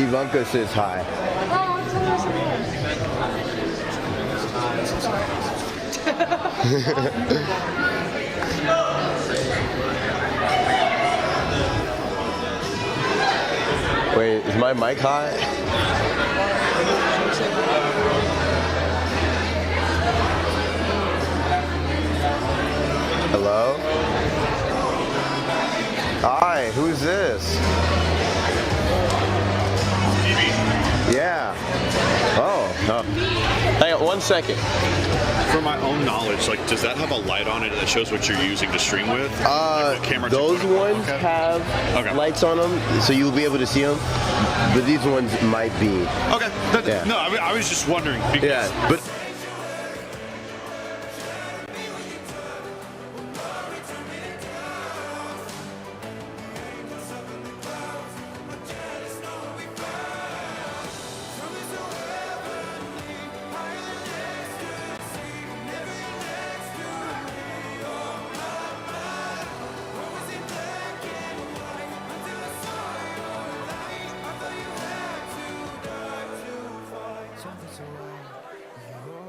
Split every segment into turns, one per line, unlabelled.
Ivanka says hi. Wait, is my mic hot? Hello? Hi, who's this? Yeah. Oh. Hang on 1 second.
For my own knowledge, like, does that have a light on it that shows what you're using to stream with? Like what camera
Those ones
okay.
have lights on them, so you'll be able to see them. But these ones might be.
Okay.
Yeah.
No, I was just wondering. Because,
Yeah, but.
Something's away.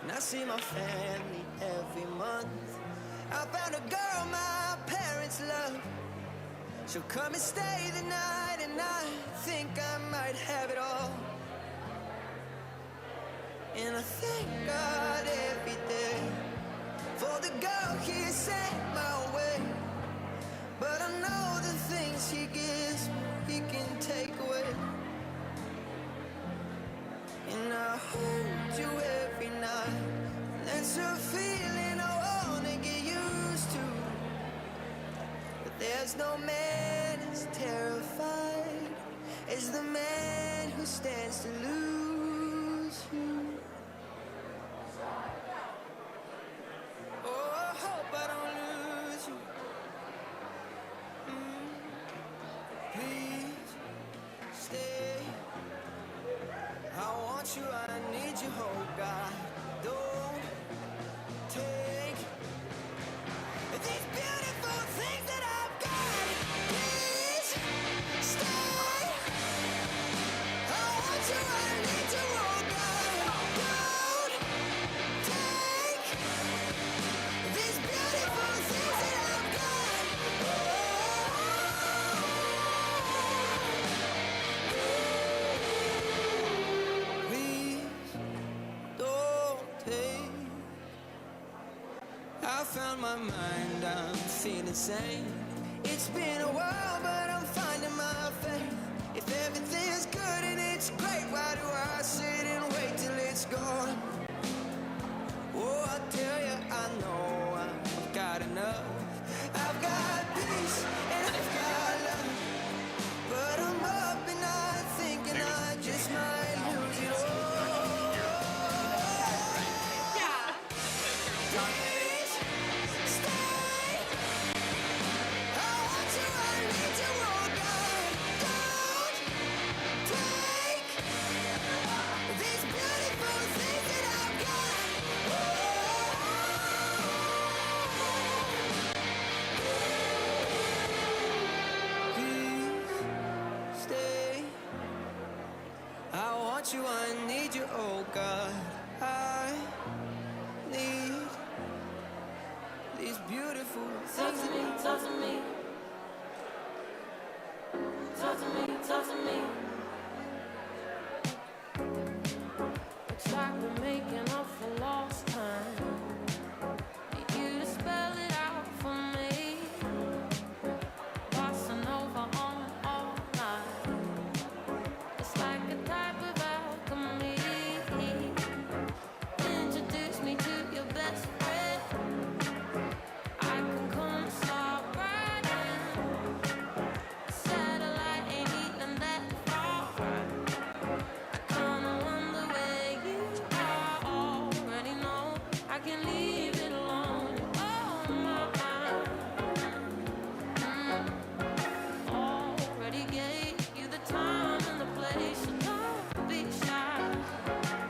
and I see my family every month. I found a girl my parents love. She'll come and stay the night, and I think I might have it all. And I thank God every day for the girl He sent my way. But I know the things He gives me, He can take away. And I hold you every night, and that's a feeling I wanna get used to. But there's no man as terrified as the man who stands to lose you. Oh, I hope I don't lose you. Please stay. I want you, I need you, oh God. Don't take these beautiful things that I've got. Please stay. I want you, I need you, oh God. Don't take these beautiful things that I've got. Please don't take. I found my mind, I'm feeling sane. It's been a while, but I'm finding my faith. If everything's good and it's great, why do I sit and wait till it's gone? Oh, I tell you, I know I've got enough. I've got peace and I've got love. But I'm up and I'm thinking I just might lose it all. Please stay. I want you, I need you, oh God. Don't take these beautiful things that I've got. Please stay. I want you, I need you, oh God. I need these beautiful
Talk
things
to me,
that
talk to me. Talk to me, talk to me. Looks like we're making up for lost time. Need you to spell it out for me. Bossa Nova on all night. It's like a type of alchemy. Introduce me to your best friend. I can come stop right in. Satellite ain't even that far. I kinda wonder where you are. Already know I can leave it alone. Oh my, already gave you the time and the place. So don't be shy.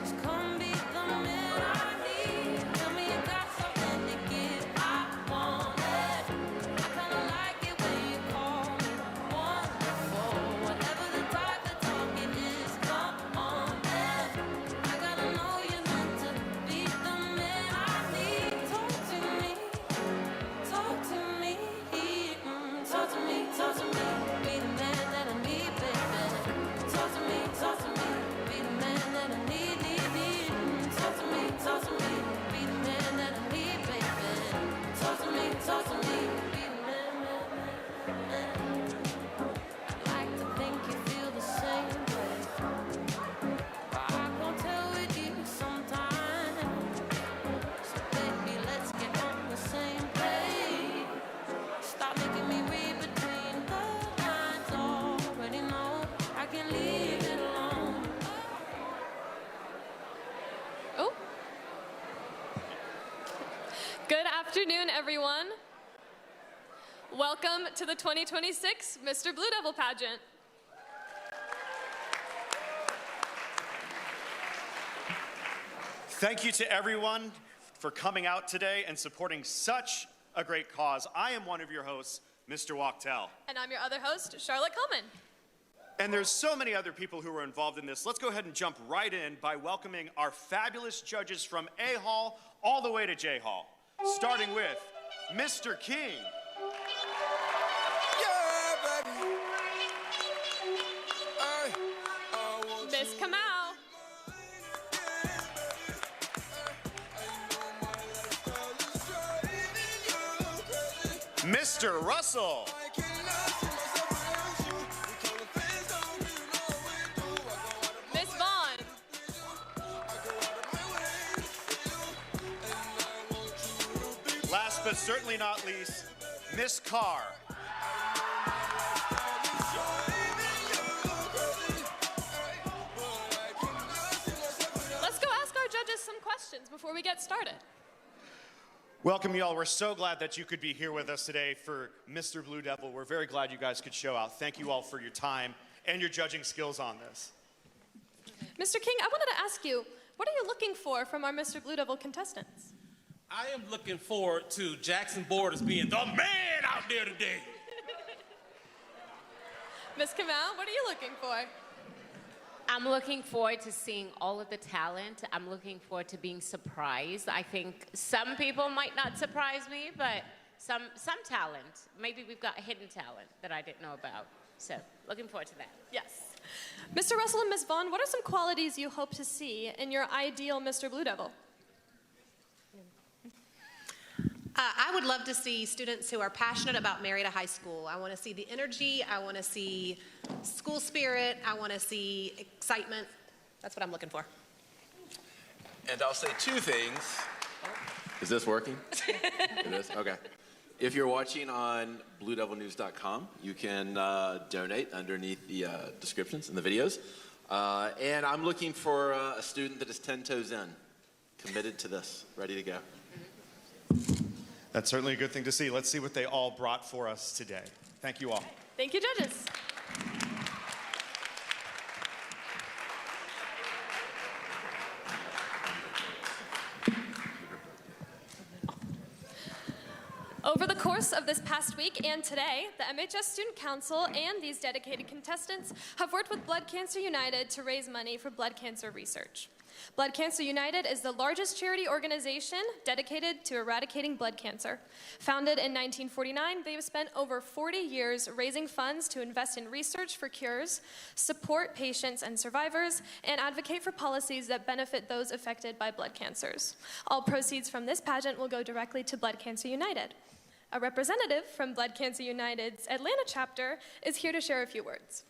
Just come be the man I need. Tell me you got something to give. I want it. I kinda like it when you call me wonderful. Whatever the type of talk it is, come on, man. I gotta know you're meant to be the man I need. Talk to me, talk to me, talk to me, talk to me. Be the man that I need, baby. Talk to me, be the man that I need, need. Talk to me, be the man that I need, baby. Talk to me, be the man, man. I'd like to think you feel the same way, but I can't tell with you sometimes. So baby, let's get on the same page. Stop making me read between the lines. Already know I can leave it alone.
Oh. Good afternoon, everyone. Welcome to the 2026 Mr. Blue Devil Pageant.
Thank you to everyone for coming out today and supporting such a great cause. I am one of your hosts, Mr. Wachtel.
And I'm your other host, Charlotte Coleman.
And there's so many other people who were involved in this. Let's go ahead and jump right in by welcoming our fabulous judges from A Hall all the way to J Hall, starting with Mr. King.
Yeah, baby.
Miss Kamau.
Mr. Russell.
Miss Vaughn.
Last but certainly not least, Miss Carr.
Let's go ask our judges some questions before we get started.
Welcome, y'all. We're so glad that you could be here with us today for Mr. Blue Devil. We're very glad you guys could show out. Thank you all for your time and your judging skills on this.
Mr. King, I wanted to ask you, what are you looking for from our Mr. Blue Devil contestants?
I am looking forward to Jackson Borders being the man out there today.
Miss Kamau, what are you looking for?
I'm looking forward to seeing all of the talent. I'm looking forward to being surprised. I think some people might not surprise me, but some talent. Maybe we've got a hidden talent that I didn't know about. So, looking forward to that.
Yes. Mr. Russell and Miss Vaughn, what are some qualities you hope to see in your ideal Mr. Blue Devil?
I would love to see students who are passionate about Marietta High School. I want to see the energy. I want to see school spirit. I want to see excitement. That's what I'm looking for.
And I'll say two things. Is this working? It is? Okay. If you're watching on BlueDevilNews.com, you can donate underneath the descriptions in the videos. And I'm looking for a student that is 10 toes in, committed to this, ready to go.
That's certainly a good thing to see. Let's see what they all brought for us today. Thank you all.
Thank you, judges. Over the course of this past week and today, the MHS Student Council and these dedicated contestants have worked with Blood Cancer United to raise money for blood cancer research. Blood Cancer United is the largest charity organization dedicated to eradicating blood cancer. Founded in 1949, they have spent over 40 years raising funds to invest in research for cures, support patients and survivors, and advocate for policies that benefit those affected by blood cancers. All proceeds from this pageant will go directly to Blood Cancer United. A representative from Blood Cancer United's Atlanta chapter is here to share a few words.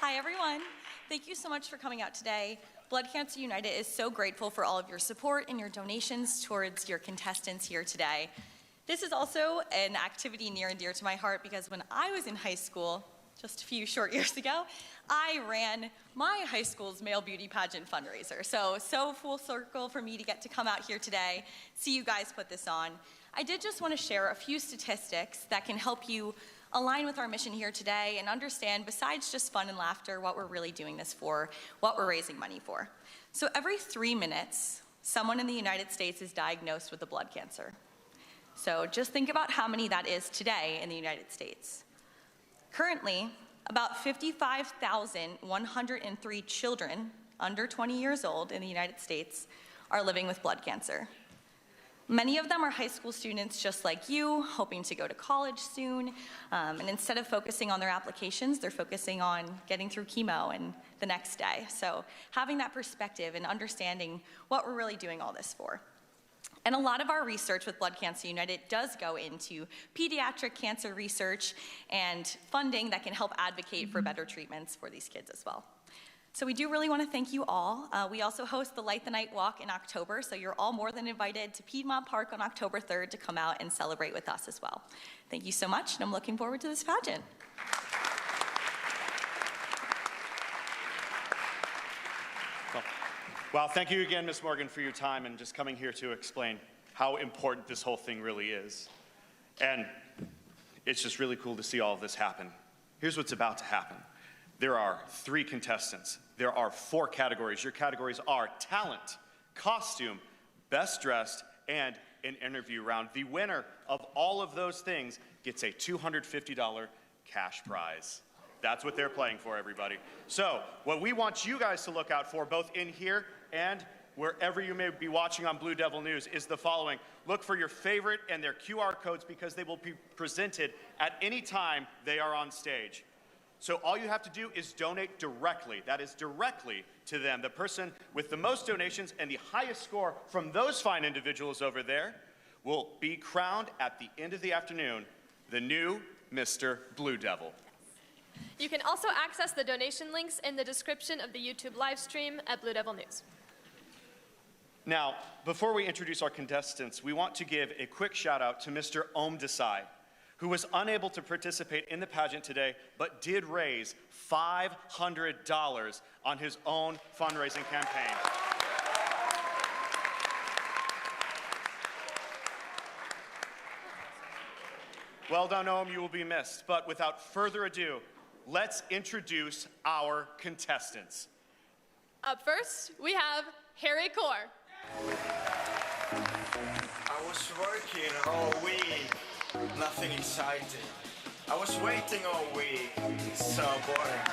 Hi, everyone. Thank you so much for coming out today. Blood Cancer United is so grateful for all of your support and your donations towards your contestants here today. This is also an activity near and dear to my heart because when I was in high school, just a few short years ago, I ran my high school's male beauty pageant fundraiser. So full circle for me to get to come out here today, see you guys put this on. I did just want to share a few statistics that can help you align with our mission here today and understand, besides just fun and laughter, what we're really doing this for, what we're raising money for. So every 3 minutes, someone in the United States is diagnosed with a blood cancer. So just think about how many that is today in the United States. Currently, about 55,103 children under 20 years old in the United States are living with blood cancer. Many of them are high school students just like you, hoping to go to college soon, and instead of focusing on their applications, they're focusing on getting through chemo and the next day. So having that perspective and understanding what we're really doing all this for. And a lot of our research with Blood Cancer United does go into pediatric cancer research and funding that can help advocate for better treatments for these kids as well. So we do really want to thank you all. We also host the Light the Night Walk in October, so you're all more than invited to Piedmont Park on October 3rd to come out and celebrate with us as well. Thank you so much, and I'm looking forward to this pageant.
Well, thank you again, Ms. Morgan, for your time and just coming here to explain how important this whole thing really is. And it's just really cool to see all of this happen. Here's what's about to happen. There are 3 contestants. There are 4 categories. Your categories are talent, costume, best dressed, and an interview round. The winner of all of those things gets a $250 cash prize. That's what they're playing for, everybody. So what we want you guys to look out for, both in here and wherever you may be watching on Blue Devil News, is the following. Look for your favorite and their QR codes because they will be presented at any time they are on stage. So all you have to do is donate directly. That is directly to them. The person with the most donations and the highest score from those fine individuals over there will be crowned at the end of the afternoon the new Mr. Blue Devil.
You can also access the donation links in the description of the YouTube live stream at Blue Devil News.
Now, before we introduce our contestants, we want to give a quick shout out to Mr. Om Desai, who was unable to participate in the pageant today, but did raise $500 on his own fundraising campaign. Well done, Om, you will be missed. But without further ado, let's introduce our contestants.
Up first, we have Harry Core.
I was working all week, nothing exciting. I was waiting all week, so boring.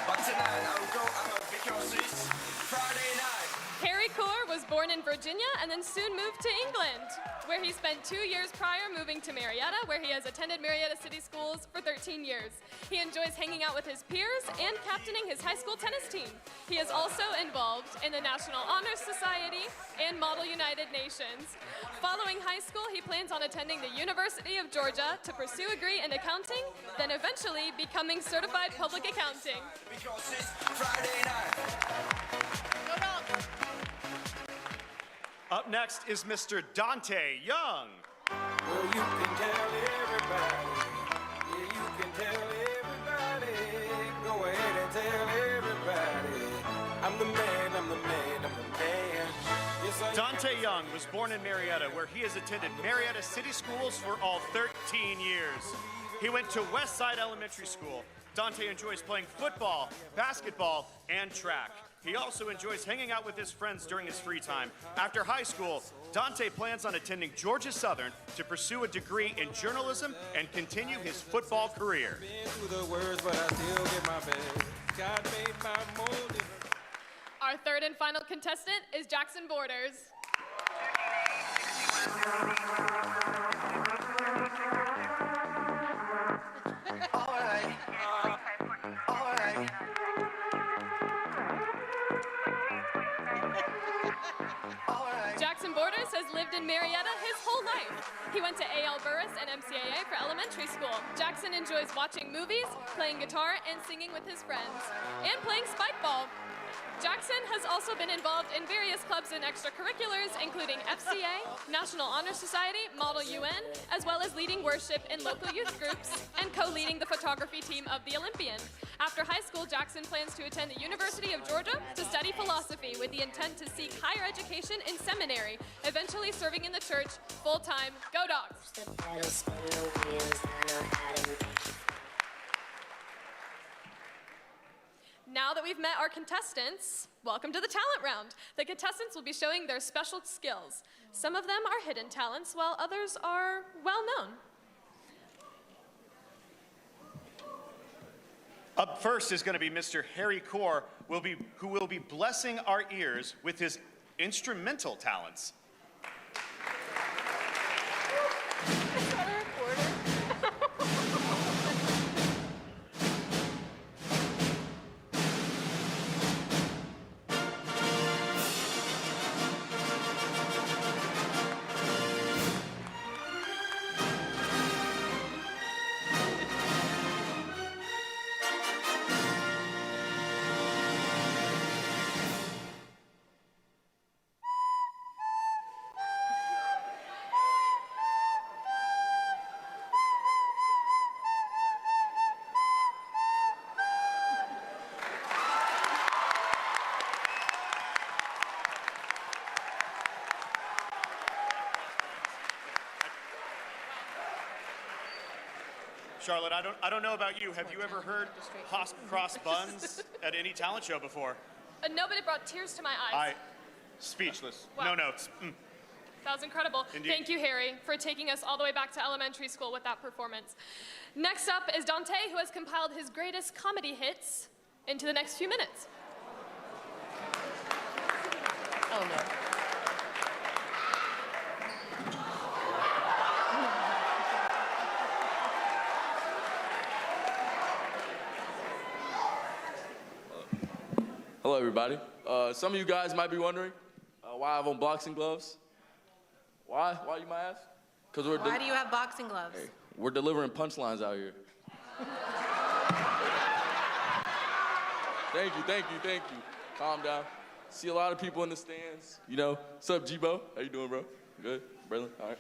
But tonight I'll go out because it's Friday night.
Harry Core was born in Virginia and then soon moved to England, where he spent 2 years prior moving to Marietta, where he has attended Marietta City Schools for 13 years. He enjoys hanging out with his peers and captaining his high school tennis team. He is also involved in the National Honor Society and Model United Nations. Following high school, he plans on attending the University of Georgia to pursue a degree in accounting, then eventually becoming certified public accounting.
Because it's Friday night.
Up next is Mr. Dante Young.
Well, you can tell everybody. Yeah, you can tell everybody. Go ahead and tell everybody. I'm the man, I'm the man, I'm the man. Yes, I
Dante Young was born in Marietta, where he has attended Marietta City Schools for all 13 years. He went to Westside Elementary School. Dante enjoys playing football, basketball, and track. He also enjoys hanging out with his friends during his free time. After high school, Dante plans on attending Georgia Southern to pursue a degree in journalism and continue his football career.
Our third and final contestant is Jackson Borders.
All right.
Jackson Borders has lived in Marietta his whole life. He went to A.L. Burris and MCAA for elementary school. Jackson enjoys watching movies, playing guitar, and singing with his friends, and playing spike ball. Jackson has also been involved in various clubs and extracurriculars, including FCA, National Honor Society, Model UN, as well as leading worship in local youth groups and co-leading the photography team of the Olympian. After high school, Jackson plans to attend the University of Georgia to study philosophy with the intent to seek higher education in seminary, eventually serving in the church full-time. Go Dogs! Now that we've met our contestants, welcome to the talent round. The contestants will be showing their special skills. Some of them are hidden talents, while others are well known.
Up first is going to be Mr. Harry Core, who will be blessing our ears with his instrumental talents. Charlotte, I don't know about you. Have you ever heard cross buns at any talent show before?
No, but it brought tears to my eyes.
Speechless.
Wow.
No notes.
That was incredible.
Indeed.
Thank you, Harry, for taking us all the way back to elementary school with that performance. Next up is Dante, who has compiled his greatest comedy hits into the next few minutes.
Oh, no.
Hello, everybody. Some of you guys might be wondering why I have on boxing gloves. Why? Why, you might ask? Because
Why do you have boxing gloves?
we're delivering punchlines out here. Thank you, thank you, thank you. Calm down. See a lot of people in the stands. You know, what's up, G-Bo? How you doing, bro? Good? Berlin? All right.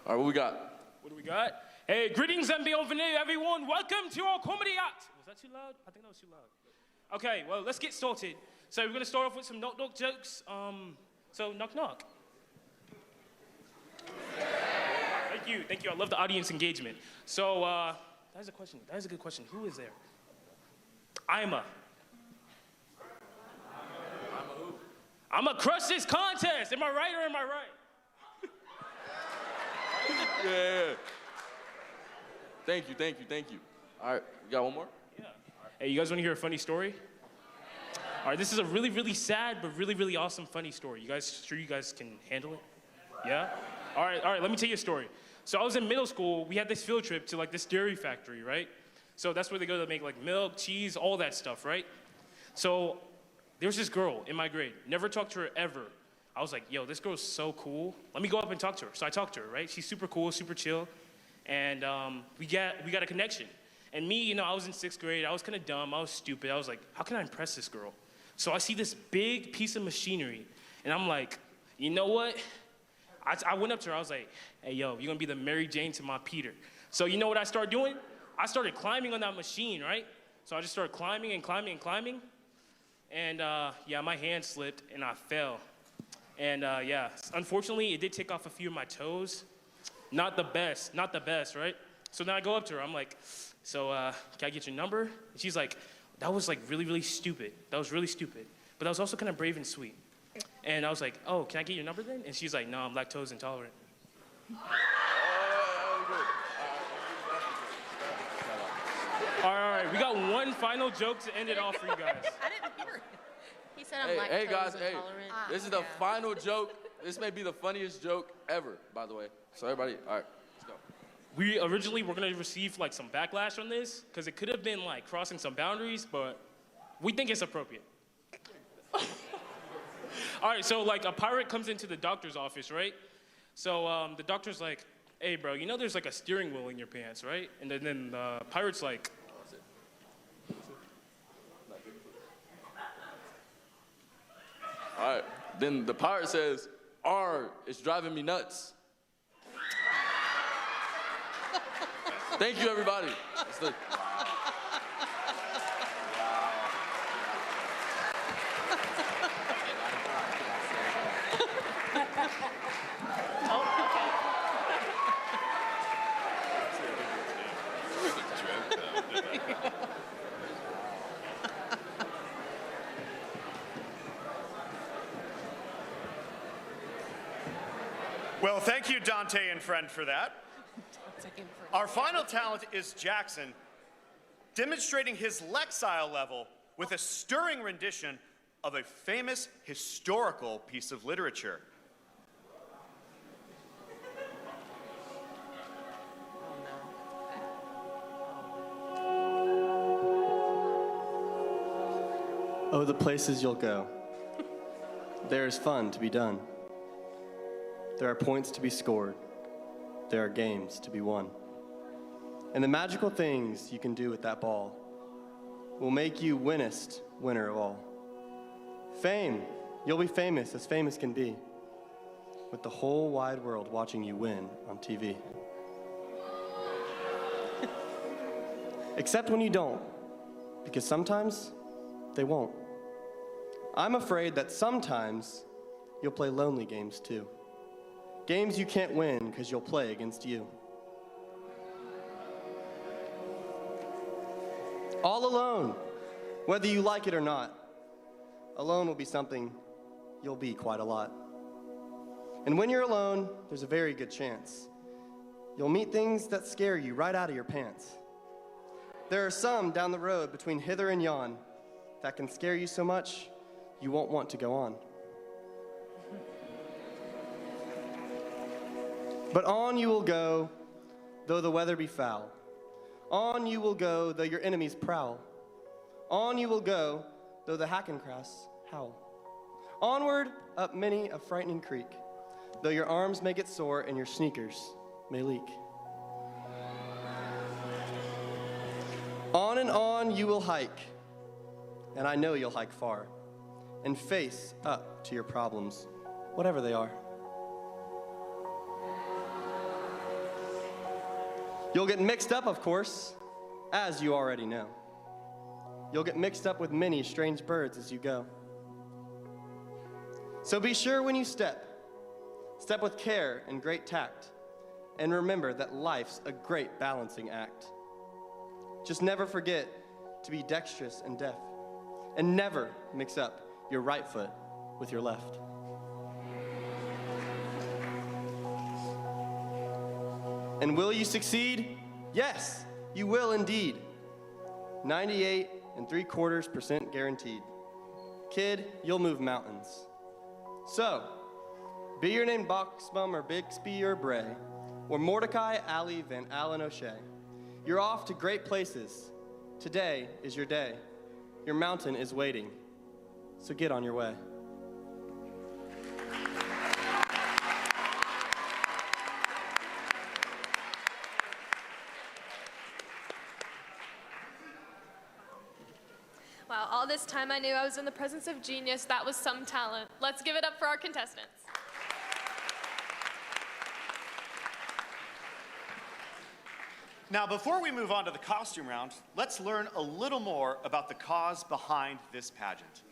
All right, what we got?
What do we got? Hey, greetings and bienvenue, everyone. Welcome to our comedy act. Was that too loud? I think that was too loud. Okay, well, let's get started. So we're going to start off with some knock-knock jokes. So knock-knock. Thank you. I love the audience engagement. So, that's a question. That is a good question. Who is there? I'ma who? I'ma crush this contest. Am I right or am I right?
Yeah. Thank you. All right, you got one more?
Yeah. Hey, you guys want to hear a funny story? All right, this is a really, really sad but really, really awesome funny story. You guys can handle it? Yeah? All right, let me tell you a story. So I was in middle school. We had this field trip to like this dairy factory, right? So that's where they go to make like milk, cheese, all that stuff, right? So there was this girl in my grade. Never talked to her ever. I was like, yo, this girl's so cool. Let me go up and talk to her. So I talked to her, right? She's super cool, super chill. And we got a connection. And me, you know, I was in 6th grade. I was kind of dumb. I was stupid. I was like, how can I impress this girl? So I see this big piece of machinery. And I'm like, you know what? I went up to her. I was like, hey, yo, you're going to be the Mary Jane to my Peter. So you know what I started doing? I started climbing on that machine, right? So I just started climbing and climbing and climbing. And, yeah, my hand slipped, and I fell. And, yeah, unfortunately, it did take off a few of my toes. Not the best, right? So then I go up to her. I'm like, so can I get your number? And she's like, that was, like, really, really stupid. That was really stupid. But that was also kind of brave and sweet. And I was like, oh, can I get your number then? And she's like, no, I'm lactose intolerant. All right, we got one final joke to end it off for you guys.
I didn't hear it.
He said I'm lactose
Hey, guys,
intolerant.
this is the final joke. This may be the funniest joke ever, by the way. So everybody, all right, let's go.
We originally were gonna receive like some backlash on this, because it could have been like crossing some boundaries, but we think it's appropriate. All right, so like a pirate comes into the doctor's office, right? So the doctor's like, hey bro, you know there's like a steering wheel in your pants, right? And then the pirate's like,
All right, then the pirate says, it's driving me nuts. Thank you, everybody.
Well, thank you, Dante and friend, for that. Our final talent is Jackson, demonstrating his Lexile level with a stirring rendition of a famous historical piece of literature.
Oh, the places you'll go. There is fun to be done. There are points to be scored. There are games to be won. And the magical things you can do with that ball will make you winnest winner of all. Fame, you'll be famous as famous can be, with the whole wide world watching you win on TV. Except when you don't, because sometimes they won't. I'm afraid that sometimes you'll play lonely games too. Games you can't win because you'll play against you. All alone, whether you like it or not. Alone will be something you'll be quite a lot. And when you're alone, there's a very good chance you'll meet things that scare you right out of your pants. There are some down the road between hither and yon that can scare you so much you won't want to go on. But on you will go, though the weather be foul. On you will go, though your enemies prowl. On you will go, though the Hackencrass howl. Onward, up many a frightening creek, though your arms may get sore and your sneakers may leak. On you will hike, and I know you'll hike far, and face up to your problems, whatever they are. You'll get mixed up, of course, as you already know. You'll get mixed up with many strange birds as you go. So be sure when you step with care and great tact, and remember that life's a great balancing act. Just never forget to be dexterous and deft, and never mix up your right foot with your left. And will you succeed? Yes, you will indeed. 98.75% guaranteed. Kid, you'll move mountains. So, be your name Boxbum or Bixby or Bray, or Mordecai, Ali, Van Allen, O'Shea. You're off to great places. Today is your day. Your mountain is waiting. So get on your way.
Wow, all this time I knew I was in the presence of genius. That was some talent. Let's give it up for our contestants.
Now, before we move on to the costume round, let's learn a little more about the cause behind this pageant.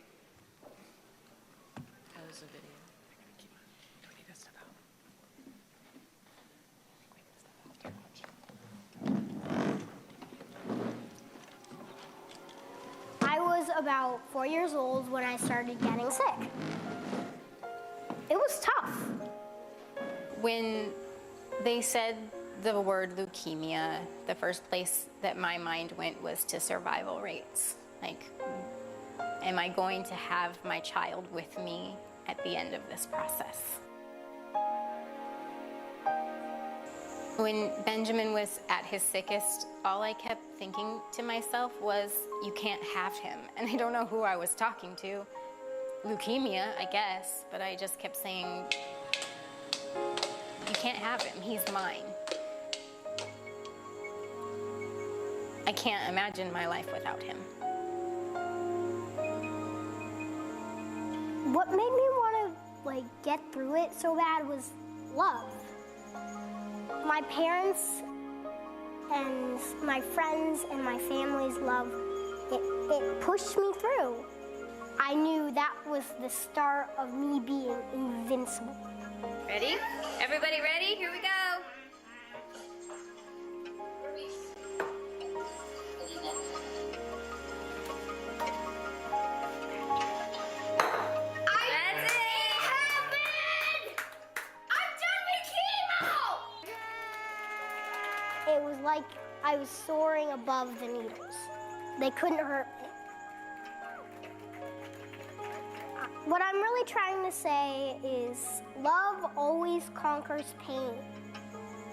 That was a video.
I was about 4 years old when I started getting sick. It was tough.
When they said the word leukemia, the first place that my mind went was to survival rates. Like, am I going to have my child with me at the end of this process? When Benjamin was at his sickest, all I kept thinking to myself was, you can't have him. And I don't know who I was talking to. Leukemia, I guess, but I just kept saying, you can't have him, he's mine. I can't imagine my life without him.
What made me want to get through it so bad was love. My parents and my friends and my family's love, it pushed me through. I knew that was the start of me being invincible.
Ready? Everybody ready? Here we go.
It was like I was soaring above the needles. They couldn't hurt me. What I'm really trying to say is love always conquers pain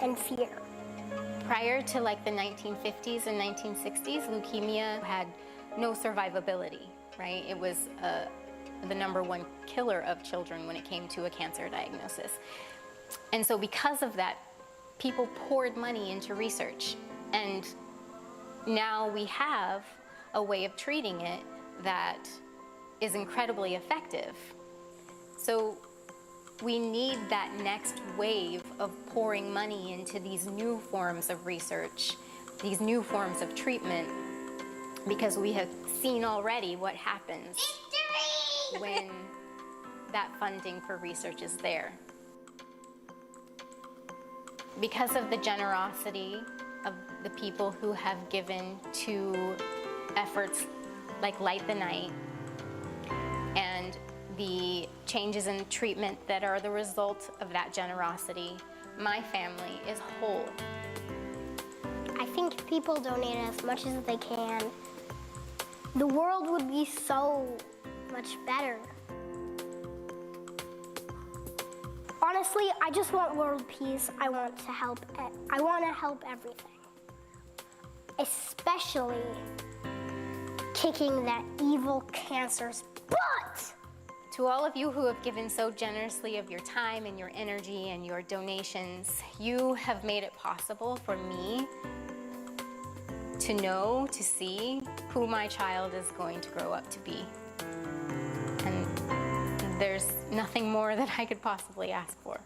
and fear.
Prior to the 1950s and 1960s, leukemia had no survivability, right? It was the #1 killer of children when it came to a cancer diagnosis. And so because of that, people poured money into research. And now we have a way of treating it that is incredibly effective. So we need that next wave of pouring money into these new forms of research, these new forms of treatment, because we have seen already what happens when that funding for research is there. Because of the generosity of the people who have given to efforts like Light the Night and the changes in treatment that are the result of that generosity. My family is whole.
I think if people donate as much as they can, the world would be so much better. Honestly, I just want world peace. I want to help everything. Especially kicking that evil cancer's butt!
To all of you who have given so generously of your time and your energy and your donations, you have made it possible for me to know, to see who my child is going to grow up to be. And there's nothing more that I could possibly ask for.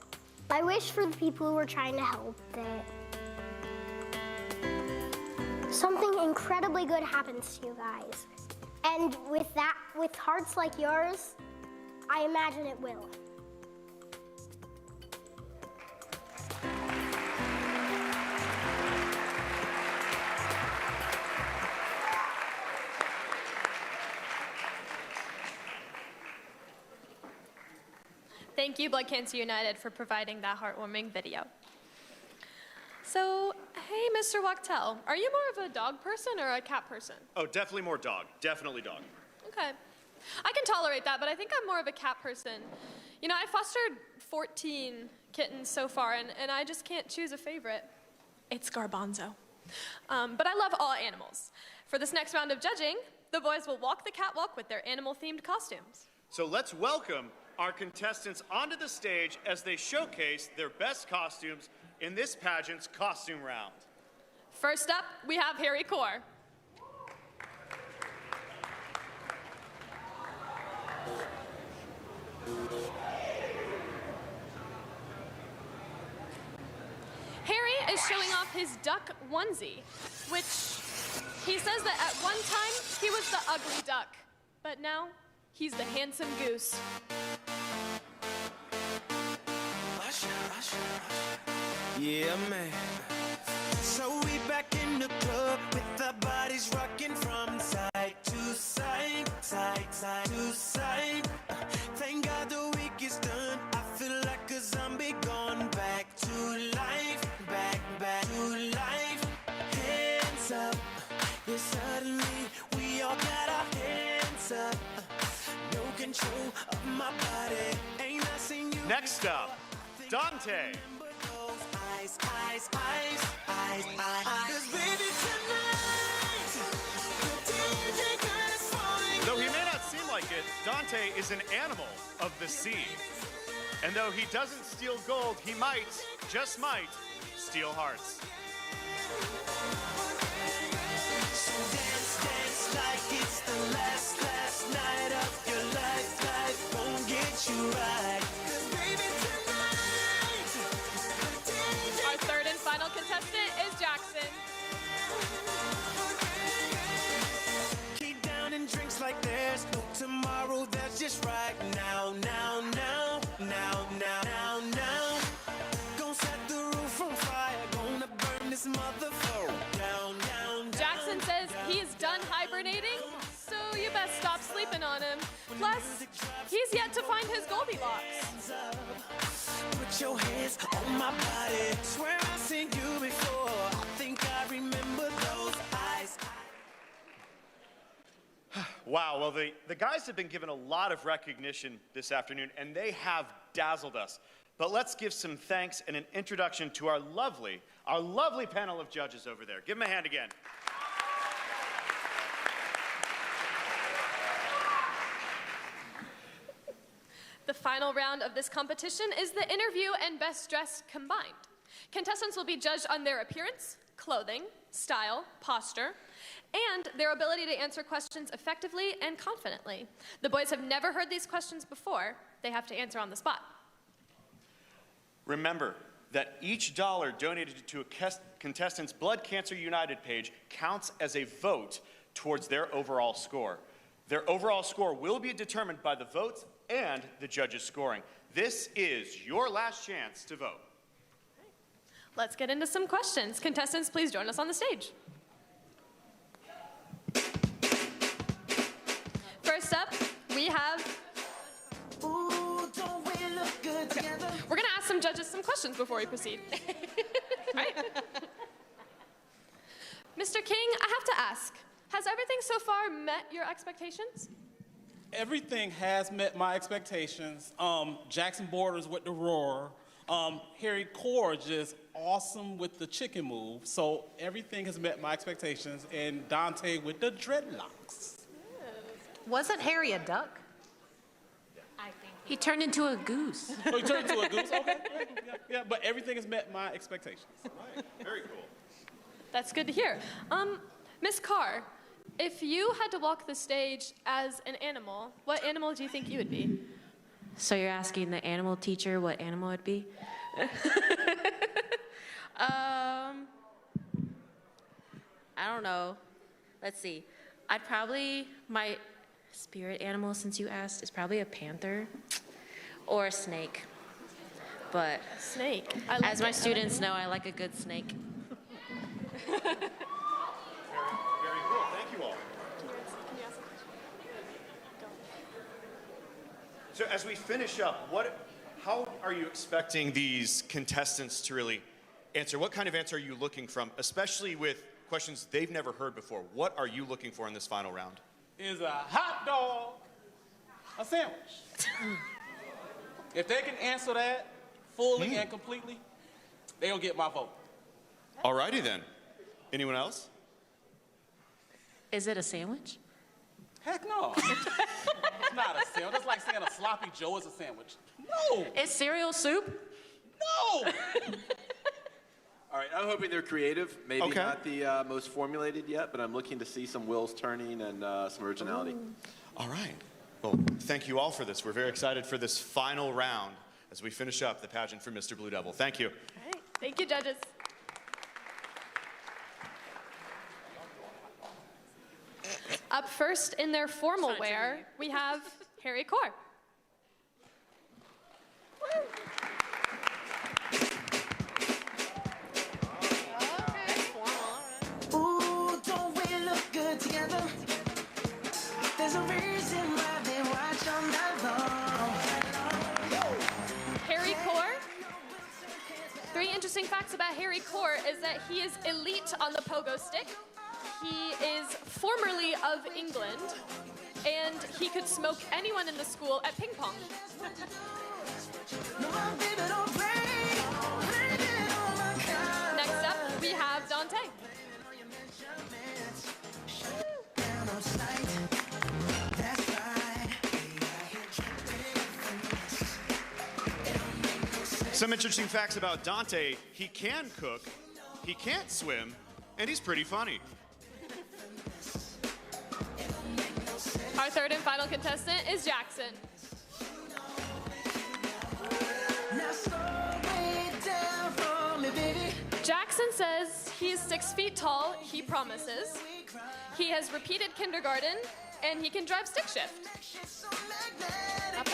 I wish for the people who are trying to help that something incredibly good happens to you guys. And with hearts like yours, I imagine it will.
Thank you, Blood Cancer United, for providing that heartwarming video. So, hey, Mr. Wachtel, are you more of a dog person or a cat person?
Oh, definitely more dog. Definitely dog.
Okay. I can tolerate that, but I think I'm more of a cat person. You know, I fostered 14 kittens so far, and I just can't choose a favorite. It's Garbanzo. But I love all animals. For this next round of judging, the boys will walk the catwalk with their animal-themed costumes.
So let's welcome our contestants onto the stage as they showcase their best costumes in this pageant's costume round.
First up, we have Harry Core. Harry is showing off his duck onesie, which he says that at one time he was the ugly duck, but now he's the handsome goose.
Yeah, man. So we back in the club with our bodies rocking from side to side, side to side. Thank God the week is done. I feel like a zombie gone back to life, back to life. Hands up, yeah, suddenly we all got our hands up. No control of my body. Ain't I seen you?
Next up, Dante.
Eyes. 'Cause baby, tonight, the DJ got us falling.
Though he may not seem like it, Dante is an animal of the sea. And though he doesn't steal gold, he might, just might, steal hearts.
So dance like it's the last night of your life. Life won't get you right. 'Cause baby, tonight, the DJ.
Our third and final contestant is Jackson.
Keep down and drinks like there's no tomorrow. That's just right now. Gonna set the roof on fire. Gonna burn this motherfucker down.
Jackson says he is done hibernating, so you best stop sleeping on him. Plus, he's yet to find his Goldilocks.
Put your hands on my body. Swear I've seen you before. I think I remember those eyes.
Wow, well, the guys have been given a lot of recognition this afternoon, and they have dazzled us. But let's give some thanks and an introduction to our lovely panel of judges over there. Give them a hand again.
The final round of this competition is the interview and best dressed combined. Contestants will be judged on their appearance, clothing, style, posture, and their ability to answer questions effectively and confidently. The boys have never heard these questions before. They have to answer on the spot.
Remember that each dollar donated to a contestant's Blood Cancer United page counts as a vote towards their overall score. Their overall score will be determined by the votes and the judges' scoring. This is your last chance to vote.
Let's get into some questions. Contestants, please join us on the stage. First up, we have
Ooh, don't we look good together?
We're gonna ask some judges some questions before we proceed. Right? Mr. King, I have to ask, has everything so far met your expectations?
Everything has met my expectations. Jackson Borders with the roar. Harry Core just awesome with the chicken move. So everything has met my expectations. And Dante with the dreadlocks.
Wasn't Harry a duck?
He turned into a goose.
Oh, he turned into a goose? Okay. Yeah, but everything has met my expectations.
Right. Very cool.
That's good to hear. Miss Carr, if you had to walk the stage as an animal, what animal do you think you would be?
So you're asking the animal teacher what animal it'd be? I don't know. Let's see. My spirit animal, since you asked, is probably a panther or a snake. But
snake.
As my students know, I like a good snake.
Very cool. Thank you all. So as we finish up, how are you expecting these contestants to really answer? What kind of answer are you looking from, especially with questions they've never heard before? What are you looking for in this final round?
Is a hot dog a sandwich? If they can answer that fully and completely, they'll get my vote.
Alrighty then. Anyone else?
Is it a sandwich?
Heck no. It's not a sandwich. That's like saying a sloppy Joe is a sandwich. No.
Is cereal soup?
No.
All right, I'm hoping they're creative. Maybe
Okay.
not the most formulated yet, but I'm looking to see some wheels turning and some originality.
All right. Well, thank you all for this. We're very excited for this final round as we finish up the pageant for Mr. Blue Devil. Thank you.
All right. Thank you, judges. Up first in their formal wear, we have Harry Core.
Ooh, don't we look good together? There's a reason why they watch all night long.
Harry Core. 3 interesting facts about Harry Core is that he is elite on the pogo stick. He is formerly of England, and he could smoke anyone in the school at ping pong. Next up, we have Dante.
Some interesting facts about Dante. He can cook, he can't swim, and he's pretty funny.
Our third and final contestant is Jackson. Jackson says he is 6 feet tall, he promises. He has repeated kindergarten, and he can drive stick shift. Not bad. All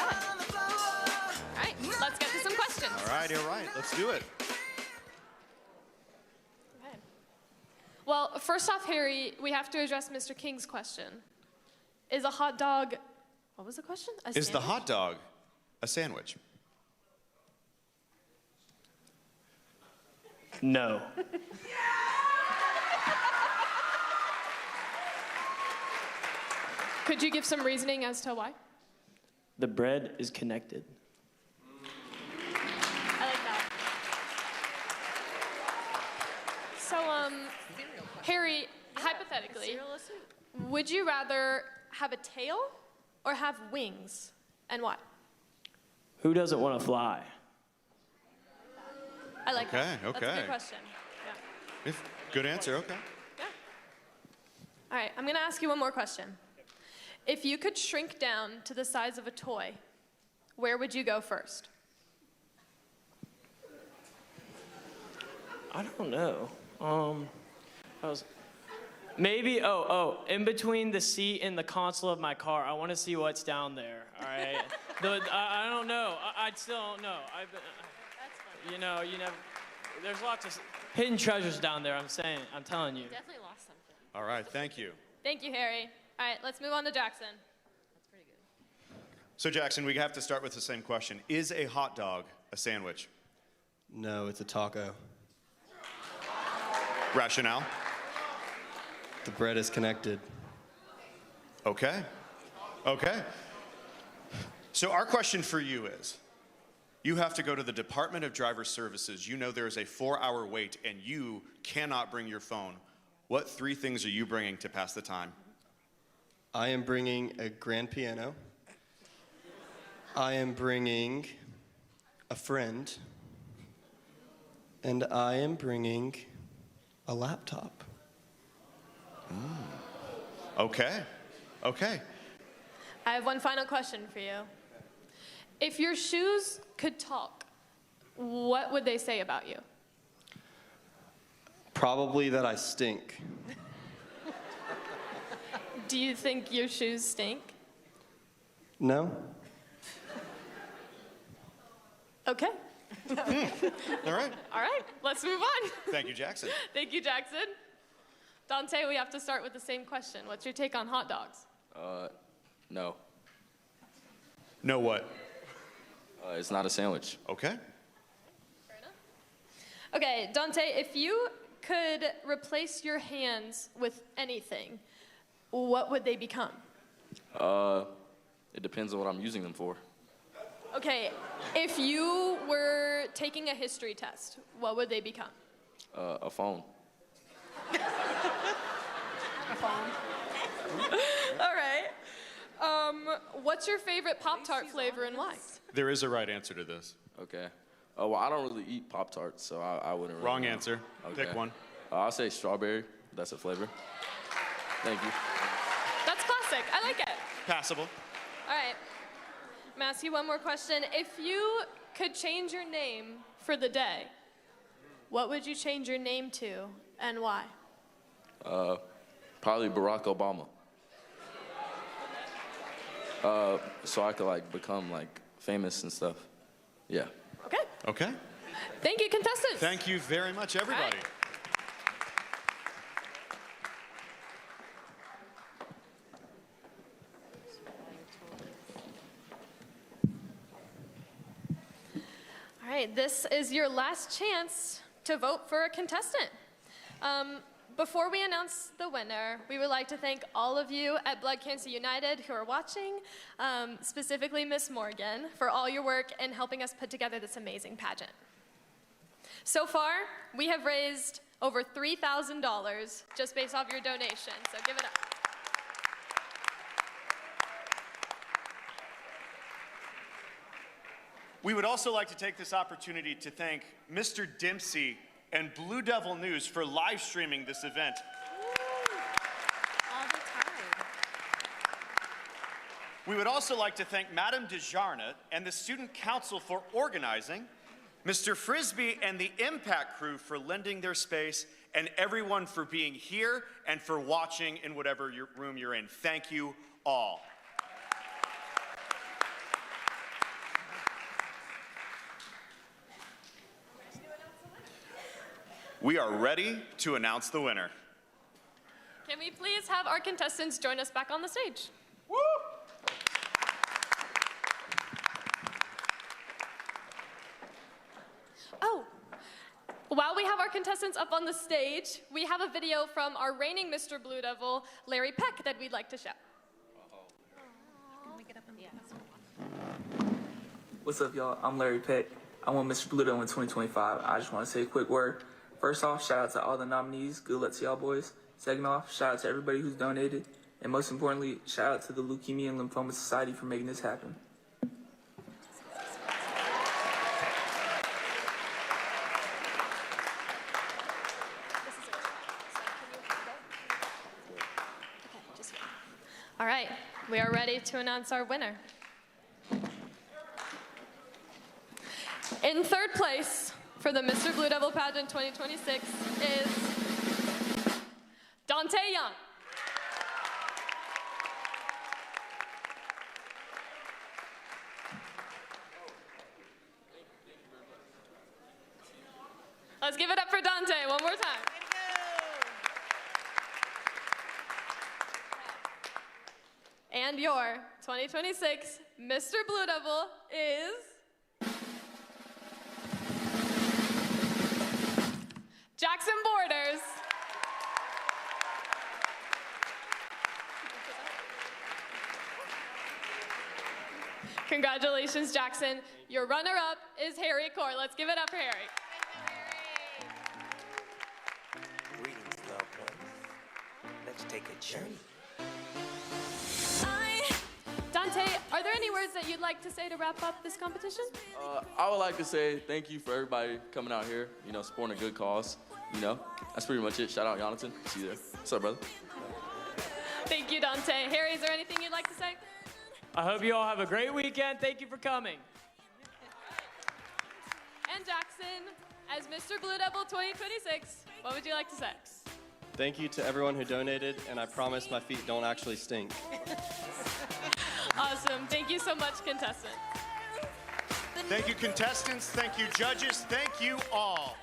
right, let's get to some questions.
All right, let's do it.
Okay. Well, first off, Harry, we have to address Mr. King's question. Is a hot dog, what was the question? A
Is the
sandwich?
hot dog a sandwich?
No.
Could you give some reasoning as to why?
The bread is connected.
I like that. So, Harry, hypothetically, would you rather have a tail or have wings, and why?
Who doesn't want to fly?
I like that.
Okay,
That's a
okay.
good question. Yeah.
Good answer, okay.
All right, I'm gonna ask you one more question. If you could shrink down to the size of a toy, where would you go first?
I don't know. Maybe, in between the seat and the console of my car, I want to see what's down there, all right? I don't know. I still don't know. You know, there's lots of hidden treasures down there, I'm telling you.
Definitely lost something.
All right, thank you.
Thank you, Harry. All right, let's move on to Jackson.
So Jackson, we have to start with the same question. Is a hot dog a sandwich?
No, it's a taco.
Rationale?
The bread is connected.
Okay. Okay. So our question for you is, you have to go to the Department of Driver Services. You know there is a 4-hour wait and you cannot bring your phone. What 3 things are you bringing to pass the time?
I am bringing a grand piano. I am bringing a friend. And I am bringing a laptop.
Okay. Okay.
I have one final question for you. If your shoes could talk, what would they say about you?
Probably that I stink.
Do you think your shoes stink?
No?
Okay.
All right.
All right, let's move on.
Thank you, Jackson.
Thank you, Jackson. Dante, we have to start with the same question. What's your take on hot dogs?
No.
No what?
It's not a sandwich.
Okay.
Okay, Dante, if you could replace your hands with anything, what would they become?
It depends on what I'm using them for.
Okay, if you were taking a history test, what would they become?
A phone.
All right. What's your favorite Pop-Tart flavor and why?
There is a right answer to this.
Okay. Well, I don't really eat Pop-Tarts, so I wouldn't really
Wrong
know.
answer.
Okay.
Pick one.
I'll say strawberry. That's a flavor. Thank you.
That's classic. I like it.
Passable.
All right. I'm gonna ask you one more question. If you could change your name for the day, what would you change your name to and why?
Probably Barack Obama. So I could like become like famous and stuff. Yeah.
Okay.
Okay.
Thank you, contestants.
Thank you very much, everybody.
All right, this is your last chance to vote for a contestant. Before we announce the winner, we would like to thank all of you at Blood Cancer United who are watching, specifically Miss Morgan, for all your work in helping us put together this amazing pageant. So far, we have raised over $3,000 just based off your donation, so give it up.
We would also like to take this opportunity to thank Mr. Dempsey and Blue Devil News for live streaming this event.
All the time.
We would also like to thank Madame Desjarnes and the Student Council for organizing, Mr. Frisbee and the Impact Crew for lending their space, and everyone for being here and for watching in whatever room you're in. Thank you all. We are ready to announce the winner.
Can we please have our contestants join us back on the stage?
Woo!
Oh, while we have our contestants up on the stage, we have a video from our reigning Mr. Blue Devil, Larry Peck, that we'd like to show.
What's up, y'all? I'm Larry Peck. I won Mr. Blue Devil in 2025. I just want to say a quick word. First off, shout out to all the nominees. Good luck to y'all boys. Second off, shout out to everybody who's donated. And most importantly, shout out to the Leukemia and Lymphoma Society for making this happen.
All right, we are ready to announce our winner. In third place for the Mr. Blue Devil Pageant 2026 is Dante Young. Let's give it up for Dante one more time. And your 2026 Mr. Blue Devil is Jackson Borders. Congratulations, Jackson. Your runner-up is Harry Core. Let's give it up for Harry.
Greetings, loved ones. Let's take a journey.
Dante, are there any words that you'd like to say to wrap up this competition?
I would like to say thank you for everybody coming out here, supporting a good cause. That's pretty much it. Shout out Jonathan. See you there. What's up, brother?
Thank you, Dante. Harry, is there anything you'd like to say?
I hope you all have a great weekend. Thank you for coming.
And Jackson, as Mr. Blue Devil 2026, what would you like to say?
Thank you to everyone who donated, and I promise my feet don't actually stink.
Awesome. Thank you so much, contestants.
Thank you, contestants. Thank you, judges. Thank you all.